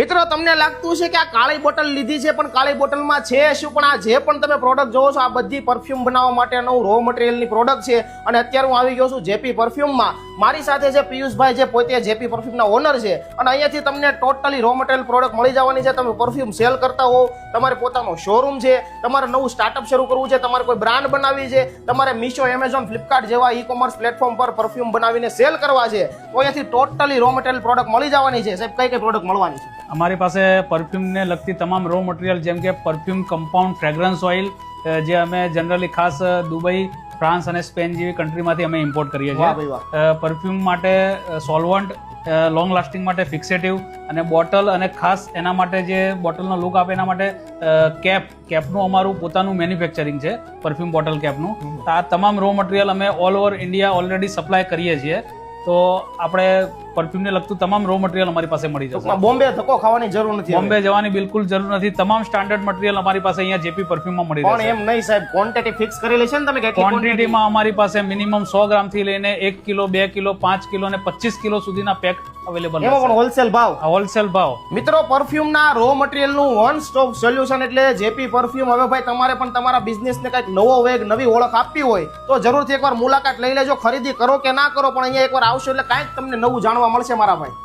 મિત્રો તમને લાગતું છે કે આ કાળી બોટલ લીધી છે પણ કાળી બોટલમાં છે શું? પણ આ જે પણ તમે પ્રોડક્ટ જોવો છો આ બધી પરફ્યુમ બનાવવા માટેનું રો મટીરિયલની પ્રોડક્ટ છે. અને અત્યારે હું આવી ગયો છું જેપી પરફ્યુમમાં. મારી સાથે છે પિયુષભાઈ, જે પોતે જેપી પરફ્યુમના ઓનર છે. અને અહીંયાથી તમને ટોટલી રો મટીરિયલ પ્રોડક્ટ મળી જવાની છે. તમે પરફ્યુમ સેલ કરતા હો, તમારે પોતાનો શોરૂમ છે, તમારે નવું સ્ટાર્ટઅપ શરૂ કરવું છે, તમારે કોઈ બ્રાન્ડ બનાવવી છે, તમારે મીશો, એમેઝોન, ફ્લિપકાર્ટ જેવા ઈ કોમર્સ પ્લેટફોર્મ પર પરફ્યુમ બનાવીને સેલ કરવા છે, તો અહીંયાથી ટોટલી રો મટીરિયલ પ્રોડક્ટ મળી જવાની છે. સાહેબ, કઈ કઈ પ્રોડક્ટ મળવાની છે? અમારી પાસે પરફ્યુમને લગતી તમામ રો મટીરિયલ જેમ કે પરફ્યુમ કમ્પાઉન્ડ, ફ્રેગ્રન્સ ઓઇલ, જે અમે જનરલી ખાસ દુબઈ, ફ્રાન્સ અને સ્પેન જેવી કન્ટ્રીમાંથી અમે ઇમ્પોર્ટ કરીએ છીએ. પરફ્યુમ માટે સોલ્વન્ટ, લોંગ લાસ્ટિંગ માટે ફિક્સેટિવ, અને બોટલ, અને ખાસ એના માટે જે બોટલનો લુક આપે એના માટે કેપનું અમારું પોતાનું મેન્યુફેક્ચરિંગ છે, પરફ્યુમ બોટલ કેપનું. આ તમામ રો મટીરિયલ અમે all over India already supply કરીએ છીએ. તો આપણે પરફ્યુમને લગતું તમામ રો મટીરિયલ અમારી પાસે મળી જશે. બોમ્બે ધક્કો ખાવાની જરૂર નથી, બોમ્બે જવાની બિલકુલ જરૂર નથી. તમામ સ્ટાન્ડર્ડ મટીરિયલ અમારી પાસે અહીંયા જેપી પરફ્યુમમાં મળી જશે. પણ એમ નહીં સાહેબ, ક્વોન્ટિટી ફિક્સ કરેલી છે ને તમે? કેટલી ક્વોન્ટિટીમાં અમારી પાસે મિનિમમ 100 ગ્રામ થી લઈને 1 કિલો, 2 કિલો, 5 કિલો અને 25 કિલો સુધીના પેક અવેલેબલ છે. એમાં પણ હોલસેલ ભાવ? હોલસેલ ભાવ. મિત્રો, પરફ્યુમના રો મટીરિયલનું વન સ્ટોપ સોલ્યુશન એટલે જેપી પરફ્યુમ. હવે ભાઈ, તમારે પણ તમારા બિઝનેસને કંઈક નવો વેગ, નવી ઓળખ આપવી હોય તો જરૂરથી એકવાર મુલાકાત લઈ લેજો. ખરીદી કરો કે ના કરો, પણ અહીંયા એકવાર આવશો એટલે કાંઈક તમને નવું જાણવા મળશે મારા ભાઈ.